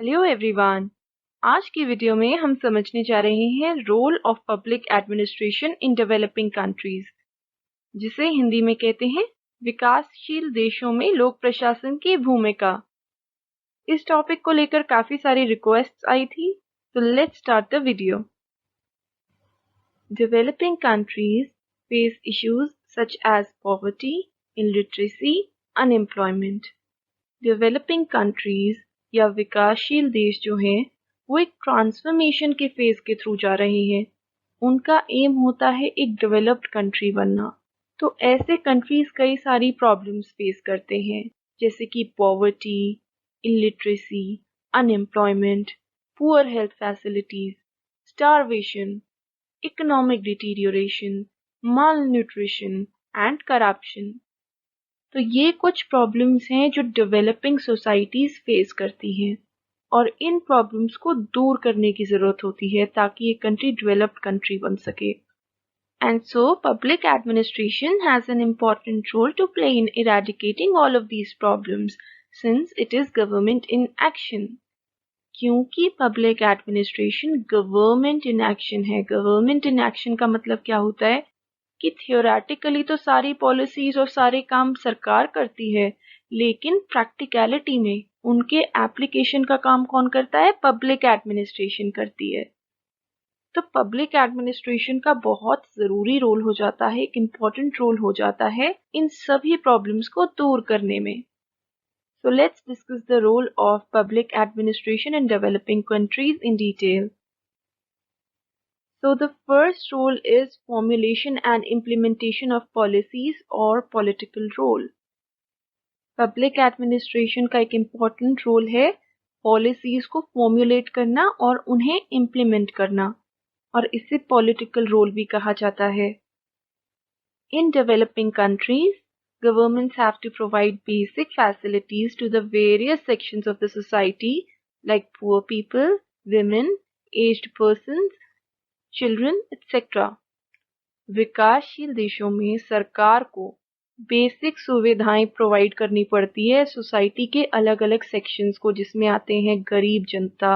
Hello everyone. आज की video में हम समझने जा रहे हैं role of public administration in developing countries, जिसे हिंदी में कहते हैं विकासशील देशों में लोक प्रशासन की भूमिका। इस टॉपिक को लेकर काफी सारी रिक्वेस्ट्स आई थी, तो let's start the video. Developing countries face issues such as poverty, illiteracy, unemployment. Developing countries या विकासशील देश जो हैं वो एक ट्रांसफॉर्मेशन के फेज के थ्रू जा रहे हैं। उनका एम होता है एक डेवलप्ड कंट्री बनना। तो ऐसे कंट्रीज कई सारी प्रॉब्लम्स फेस करते हैं, जैसे कि poverty, illiteracy, unemployment, poor health facilities, starvation, economic deterioration, mall nutrition and corruption. तो ये कुछ प्रॉब्लम्स हैं जो डेवलपिंग सोसाइटीज फेस करती हैं और इन प्रॉब्लम्स को दूर करने की ज़रूरत होती है ताकि ये कंट्री डेवलप्ड कंट्री बन सके। And so public administration has an important role to play in eradicating all of these problems since it is government in action. क्योंकि public administration government in action है। गवर्नमेंट इन एक्शन का मतलब क्या होता है कि थियोरेटिकली तो सारी पॉलिसीज और सारे काम सरकार करती है, लेकिन प्रैक्टिकलिटी में उनके एप्लीकेशन का काम कौन करता है? पब्लिक एडमिनिस्ट्रेशन करती है। तो पब्लिक एडमिनिस्ट्रेशन का बहुत ज़रूरी रोल हो जाता है, एक इम्पॉर्टेंट रोल हो जाता है इन सभी प्रॉब्लम्स को दूर करने में। So let's discuss the role of public administration in developing countries in detail. So the first role is formulation and implementation of policies or political role. Public administration का एक important role है policies को formulate करना और उन्हें implement करना, और इसे political role भी कहा जाता है। In developing countries, governments have to provide basic facilities to the various sections of the society like poor people, women, aged persons, children etcetera. विकासशील देशों में सरकार को बेसिक सुविधाएं प्रोवाइड करनी पड़ती है सोसाइटी के अलग अलग सेक्शंस को, जिसमें आते हैं गरीब जनता,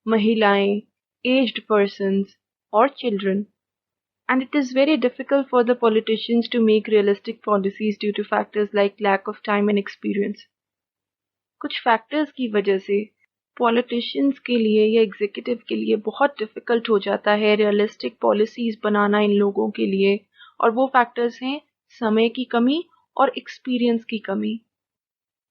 महिलाएं, एज्ड पर्सन्स और children. And it is very difficult for the politicians to make realistic policies due to factors like lack of time and experience. कुछ फैक्टर्स की वजह से पॉलिटिशियंस के लिए या एग्जीक्यूटिव के लिए बहुत डिफिकल्ट हो जाता है रियलिस्टिक पॉलिसीज बनाना इन लोगों के लिए, और वो फैक्टर्स हैं समय की कमी और एक्सपीरियंस की कमी।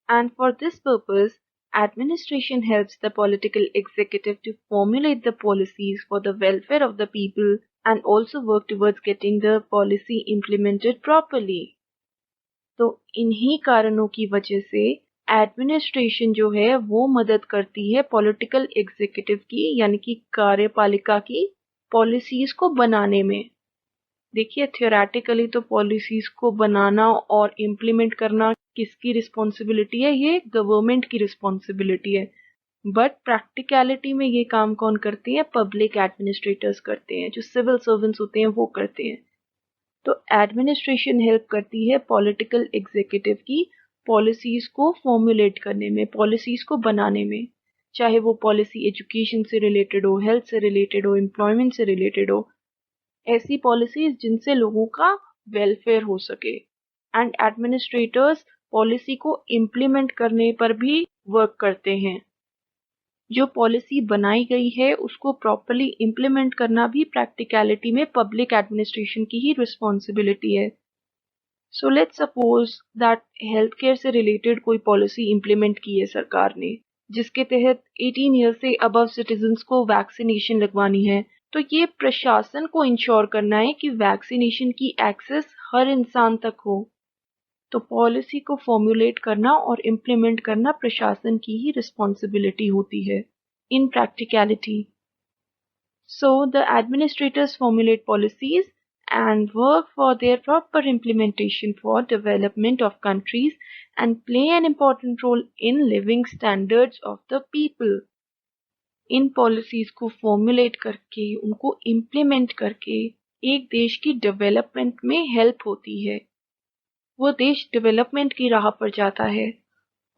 And for this purpose administration helps the political executive to formulate the policies for the welfare of the people and also work towards getting the policy implemented properly. तो इन्हीं कारणों की वजह से एडमिनिस्ट्रेशन जो है वो मदद करती है पॉलिटिकल एग्जीक्यूटिव की, यानी कि कार्यपालिका की पॉलिसीज को बनाने में। देखिए, थियोरेटिकली तो पॉलिसीज को बनाना और इम्प्लीमेंट करना किसकी रिस्पॉन्सिबिलिटी है? ये गवर्नमेंट की रिस्पॉन्सिबिलिटी है। बट प्रैक्टिकलिटी में ये काम कौन करते हैं? पब्लिक एडमिनिस्ट्रेटर्स करते हैं, जो सिविल सर्वेंट्स होते हैं वो करते हैं। तो एडमिनिस्ट्रेशन हेल्प करती है पॉलिटिकल एग्जीक्यूटिव की पॉलिसीज को फॉर्मुलेट करने में, पॉलिसीज को बनाने में, चाहे वो पॉलिसी एजुकेशन से रिलेटेड हो, हेल्थ से रिलेटेड हो, एम्प्लॉयमेंट से रिलेटेड हो, ऐसी पॉलिसीज जिनसे लोगों का वेलफेयर हो सके। एंड एडमिनिस्ट्रेटर्स पॉलिसी को इम्प्लीमेंट करने पर भी वर्क करते हैं। जो पॉलिसी बनाई गई है उसको प्रॉपरली इम्प्लीमेंट करना भी प्रैक्टिकलिटी में पब्लिक एडमिनिस्ट्रेशन की ही रिस्पॉन्सिबिलिटी है। So let's suppose that health care से रिलेटेड कोई पॉलिसी इम्प्लीमेंट की है सरकार ने, जिसके तहत 18 ईयर से अबव सिटीजन्स को वैक्सीनेशन लगवानी है। तो ये प्रशासन को इंश्योर करना है कि वैक्सीनेशन की एक्सेस हर इंसान तक हो। तो पॉलिसी को फॉर्मुलेट करना और इम्प्लीमेंट करना प्रशासन की ही रिस्पॉन्सिबिलिटी होती है in practicality. So the administrators formulate policies and work for their proper implementation for development of countries and play an important role in living standards of the people. In policies को formulate करके उनको implement करके एक देश की development में help होती है। वो देश डेवलपमेंट की राह पर जाता है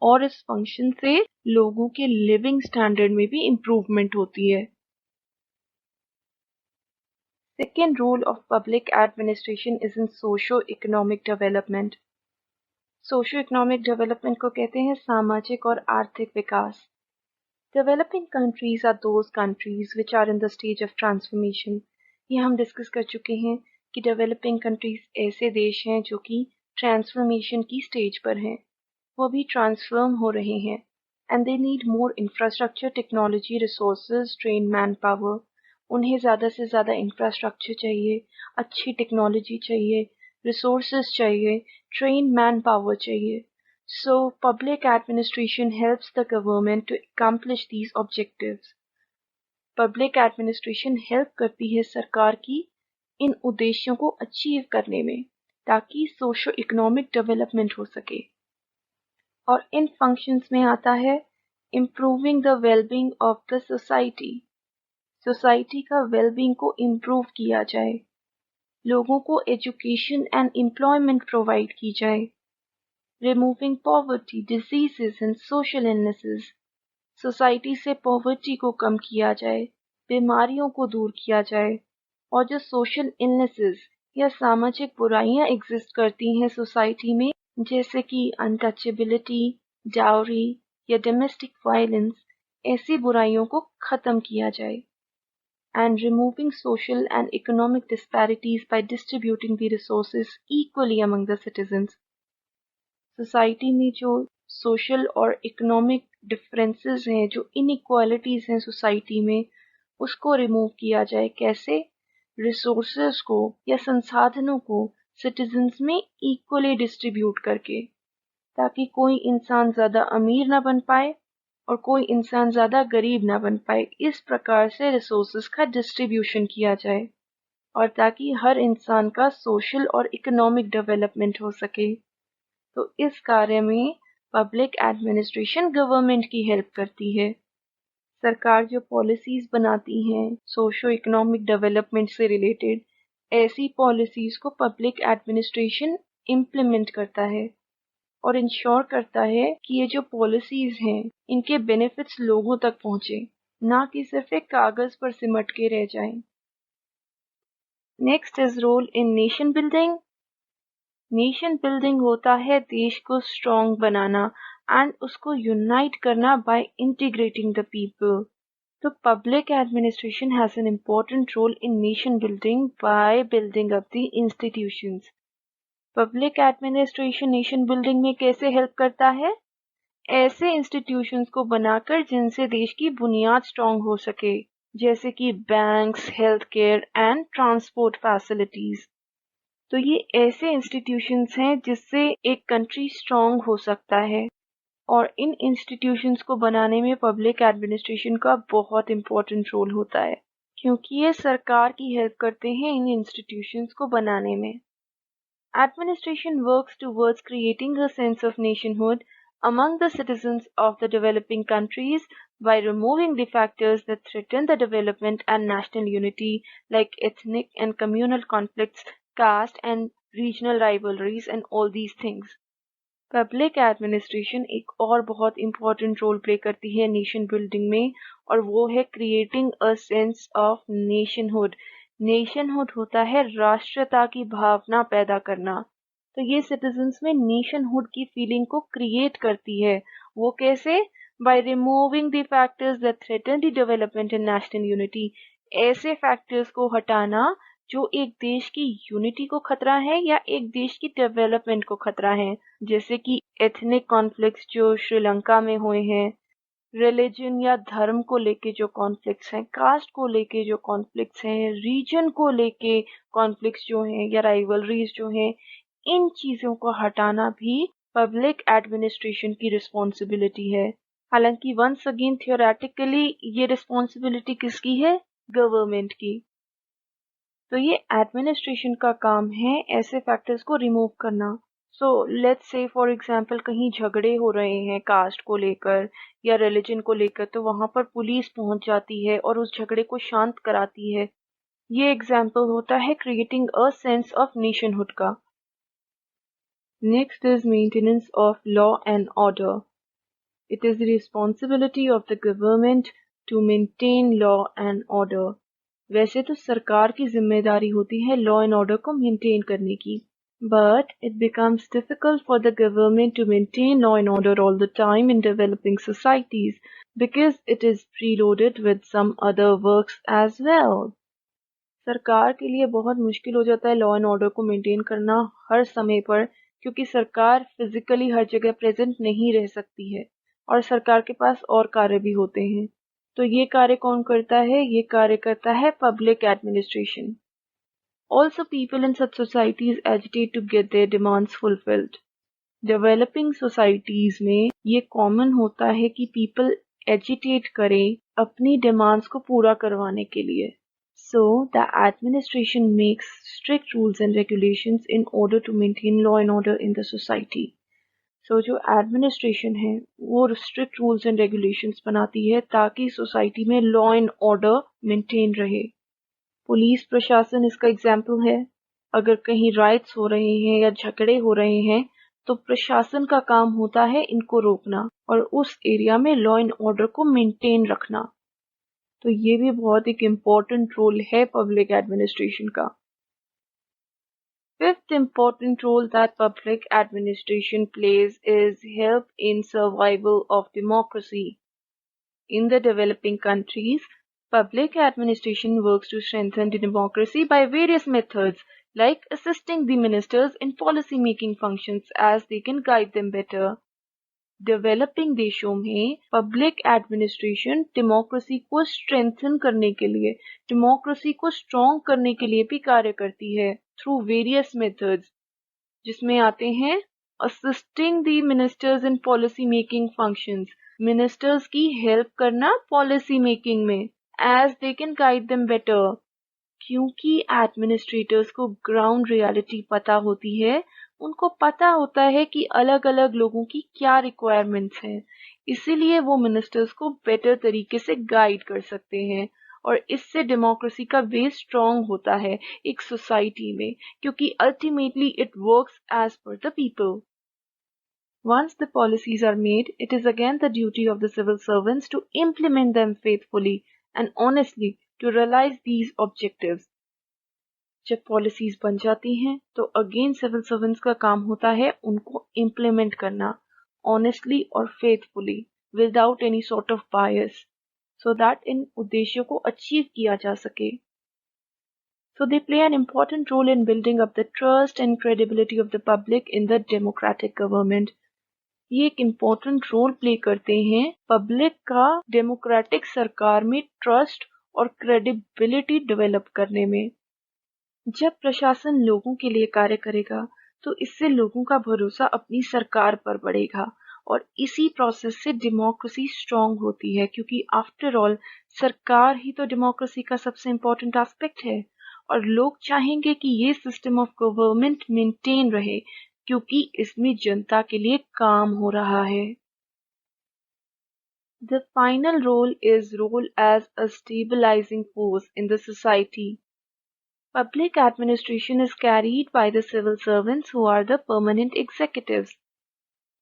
और इस फंक्शन से लोगों के लिविंग स्टैंडर्ड में भी इम्प्रूवमेंट होती है। Second role of public administration is in socio-economic development. Socio-economic development को कहते हैं सामाजिक और आर्थिक विकास। Developing countries are those countries which are in the stage of transformation. ये हम डिस्कस कर चुके हैं कि डेवलपिंग कंट्रीज ऐसे देश हैं जो कि ट्रांसफॉर्मेशन की स्टेज पर हैं, वो भी ट्रांसफॉर्म हो रहे हैं and they need more infrastructure, technology, resources, train man power. उन्हें ज़्यादा से ज़्यादा इंफ्रास्ट्रक्चर चाहिए, अच्छी टेक्नोलॉजी चाहिए, रिसोर्सेज चाहिए, ट्रेन मैन पावर चाहिए। So, public administration helps the government to accomplish these objectives. Public administration help करती है सरकार की इन उद्देश्यों को अचीव करने में, ताकि सोशो इकोनॉमिक डेवलपमेंट हो सके। और इन फंक्शंस में आता है improving the wellbeing of the society. Society का वेलबींग को इम्प्रूव किया जाए, लोगों को एजुकेशन एंड एम्प्लॉयमेंट प्रोवाइड की जाए, removing poverty, diseases and social illnesses. Society से पॉवर्टी को कम किया जाए, बीमारियों को दूर किया जाए, और जो सोशल इलनेसेस या सामाजिक बुराइयां एग्जिस्ट करती हैं सोसाइटी में, जैसे कि अनटचेबिलिटी, डाउरी या डोमेस्टिक वायलेंस, ऐसी बुराइयों को खत्म किया जाए। And removing social and economic disparities by distributing the resources equally among the citizens. Society में जो सोशल और इकोनॉमिक डिफरेंसेस हैं, जो इनइक्वालिटीज हैं सोसाइटी में, उसको रिमूव किया जाए। कैसे? रिसोर्सेज को या संसाधनों को सिटीजन्स में इक्वली डिस्ट्रीब्यूट करके, ताकि कोई इंसान ज़्यादा अमीर ना बन पाए और कोई इंसान ज़्यादा गरीब ना बन पाए। इस प्रकार से रिसोर्सेज का डिस्ट्रीब्यूशन किया जाए और ताकि हर इंसान का सोशल और इकोनॉमिक डेवलपमेंट हो सके। तो इस कार्य में पब्लिक एडमिनिस्ट्रेशन गवर्नमेंट की हेल्प करती है। सरकार जो पॉलिसीज बनाती हैं सोशो इकोनॉमिक डेवलपमेंट से रिलेटेड, ऐसी पॉलिसीज को पब्लिक एडमिनिस्ट्रेशन इम्प्लीमेंट करता है और इंश्योर करता है कि ये जो पॉलिसीज हैं इनके बेनिफिट्स लोगों तक पहुंचे, ना कि सिर्फ एक कागज पर सिमट के रह जाएं। Next is role in nation building. Nation building होता है देश को स्ट्रॉन्ग बनाना एंड उसको यूनाइट करना बाय इंटीग्रेटिंग द पीपल। तो public administration has an important role in nation building by building up the institutions. Public administration nation building में कैसे हेल्प करता है? ऐसे इंस्टीट्यूशंस को बनाकर जिनसे देश की बुनियाद स्ट्रॉन्ग हो सके, जैसे कि banks, health care and transport facilities. तो ये ऐसे इंस्टीट्यूशंस हैं जिससे एक कंट्री स्ट्रॉन्ग हो सकता है, और इन इंस्टीट्यूशंस को बनाने में पब्लिक एडमिनिस्ट्रेशन का बहुत इम्पोर्टेंट रोल होता है, क्योंकि ये सरकार की हेल्प करते हैं इन इंस्टीट्यूशंस को बनाने में। Administration works towards creating a sense of nationhood among the citizens of the developing countries by removing the factors that threaten the development and national unity, like ethnic and communal conflicts, caste and regional rivalries and all these things. Public administration एक और बहुत important role play करती है nation building में, और वो है creating a sense of nationhood. Nationhood होता है राष्ट्रता की भावना पैदा करना। तो ये सिटीजन्स में नेशनहुड की फीलिंग को क्रिएट करती है। वो कैसे? By removing the factors that threaten the development and national unity. ऐसे फैक्टर्स को हटाना जो एक देश की यूनिटी को खतरा है या एक देश की डेवलपमेंट को खतरा है, जैसे कि एथनिक कॉन्फ्लिक्ट्स जो श्रीलंका में हुए हैं, रिलीजन या धर्म को लेके जो कॉन्फ्लिक्ट्स हैं, कास्ट को लेके जो कॉन्फ्लिक्ट्स हैं, रीजन को लेके कॉन्फ्लिक्ट्स जो हैं या राइवलरीज जो हैं, इन चीजों को हटाना भी पब्लिक एडमिनिस्ट्रेशन की रिस्पॉन्सिबिलिटी है। हालांकि वंस अगेन थियोरेटिकली ये रिस्पॉन्सिबिलिटी किसकी है? गवर्नमेंट की। तो ये एडमिनिस्ट्रेशन का काम है ऐसे फैक्टर्स को रिमूव करना। So let's say for example कहीं झगड़े हो रहे हैं कास्ट को लेकर या रिलीजन को लेकर, तो वहां पर पुलिस पहुंच जाती है और उस झगड़े को शांत कराती है। ये एग्जाम्पल होता है creating a sense of nationhood का। Next is maintenance of law and order. It is the responsibility of the government to maintain law and order. वैसे तो सरकार की जिम्मेदारी होती है लॉ एंड ऑर्डर को मेंटेन करने की, but it becomes difficult for the government to maintain law and order all the time in developing societies because it is preloaded with some other works as well. सरकार के लिए बहुत मुश्किल हो जाता है लॉ एंड ऑर्डर को maintain करना हर समय पर, क्योंकि सरकार फिजिकली हर जगह प्रेजेंट नहीं रह सकती है और सरकार के पास और कार्य भी होते हैं। तो ये कार्य कौन करता है? ये कार्य करता है public administration. Also people in such societies agitate to get their demands fulfilled. Developing societies में ये कॉमन होता है कि पीपल एजिटेट करें अपनी डिमांड्स को पूरा करवाने के लिए। So, the administration makes strict rules and regulations in order to maintain law and order in the society. So, जो administration है वो strict rules and regulations बनाती है ताकि society में law and order maintain रहे। पुलिस प्रशासन इसका एग्जाम्पल है। अगर कहीं राइट्स हो रहे हैं या झगड़े हो रहे हैं तो प्रशासन का काम होता है इनको रोकना और उस एरिया में लॉ एंड ऑर्डर को मेंटेन रखना। तो ये भी बहुत एक इम्पोर्टेंट रोल है पब्लिक एडमिनिस्ट्रेशन का। Fifth important role that public administration plays is help in survival of democracy. In the developing countries, public administration works to strengthen the democracy by various methods, like assisting the ministers in policy-making functions as they can guide them better. Developing देशों में public administration democracy को strengthen करने के लिए, democracy को strong करने के लिए भी कार्य करती है थ्रू वेरियस मेथड्स, जिसमें आते हैं assisting the ministers in policy making functions, ministers की हेल्प करना पॉलिसी मेकिंग में, as they can guide them better. क्योंकि एडमिनिस्ट्रेटर्स को ग्राउंड रियलिटी पता होती है, उनको पता होता है कि अलग अलग लोगों की क्या रिक्वायरमेंट्स हैं, इसीलिए वो मिनिस्टर्स को बेटर तरीके से गाइड कर सकते हैं और इससे डेमोक्रेसी का बेस स्ट्रॉन्ग होता है एक सोसाइटी में, क्योंकि ultimately it works as per the people. Once the policies are made, it is again the duty of the civil servants to implement them faithfully and honestly to realize these objectives. जब policies बन जाती हैं तो again civil servants का काम होता है उनको इम्प्लीमेंट करना ऑनेस्टली और faithfully without any sort of bias, so that in उद्देश्यों को अचीव किया जा सके। So they play an important role in building up the trust and credibility of the public in the democratic government. ये एक important role play करते हैं public का डेमोक्रेटिक सरकार में ट्रस्ट और क्रेडिबिलिटी डेवलप करने में। जब प्रशासन लोगों के लिए कार्य करेगा तो इससे लोगों का भरोसा अपनी सरकार पर बढ़ेगा और इसी प्रोसेस से डेमोक्रेसी स्ट्रांग होती है, क्योंकि आफ्टर ऑल सरकार ही तो डेमोक्रेसी का सबसे इम्पोर्टेंट एस्पेक्ट है और लोग चाहेंगे कि ये सिस्टम ऑफ गवर्नमेंट मेंटेन रहे क्योंकि इसमें जनता के लिए काम हो रहा है। The final role is role as a stabilizing force in the society. Public administration is carried by the civil servants who are the permanent executives.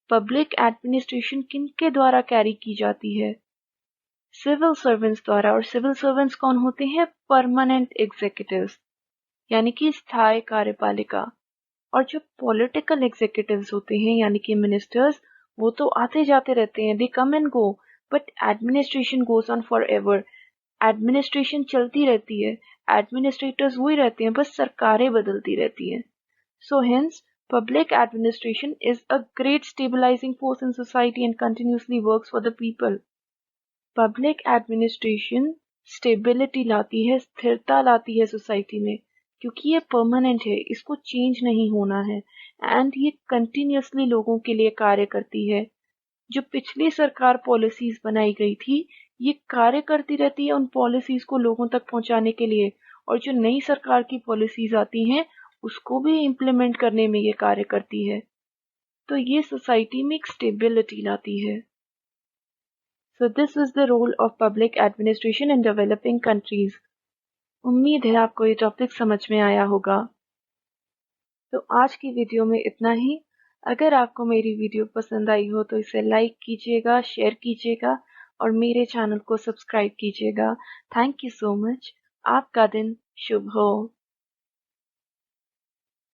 Public administration किनके द्वारा कैरी की जाती है? सिविल सर्वेंट्स द्वारा। और सिविल सर्वेंट्स कौन होते हैं? परमानेंट एग्जीक्यूटिव्स, यानी कि स्थायी कार्यपालिका। और जो पॉलिटिकल एग्जीक्यूटिव्स होते हैं यानी कि मिनिस्टर्स, वो तो आते जाते रहते हैं, they come and go, but administration goes on forever. Administration चलती रहती है, एडमिनिस्ट्रेटर्स वही रहते हैं, बस सरकारें बदलती रहती हैं। So hence public administration is a great stabilizing force in society and continuously works for the people. Public administration stability लाती है, स्थिरता लाती है सोसाइटी में, क्योंकि ये परमानेंट है, इसको चेंज नहीं होना है एंड ये कंटिन्यूसली लोगों के लिए कार्य करती है। जो पिछली सरकार पॉलिसीज बनाई गई थी ये कार्य करती रहती है उन पॉलिसीज को लोगों तक पहुंचाने के लिए, और जो नई सरकार की पॉलिसीज आती हैं उसको भी इम्प्लीमेंट करने में ये कार्य करती है। तो ये सोसाइटी में एक स्टेबिलिटी लाती है। So this is the role of public administration in developing countries. उम्मीद है आपको ये टॉपिक समझ में आया होगा। तो आज की वीडियो में इतना ही। अगर आपको मेरी वीडियो पसंद आई हो तो इसे लाइक कीजिएगा, शेयर कीजिएगा और मेरे चैनल को सब्सक्राइब कीजिएगा। Thank you so much. आपका दिन शुभ हो।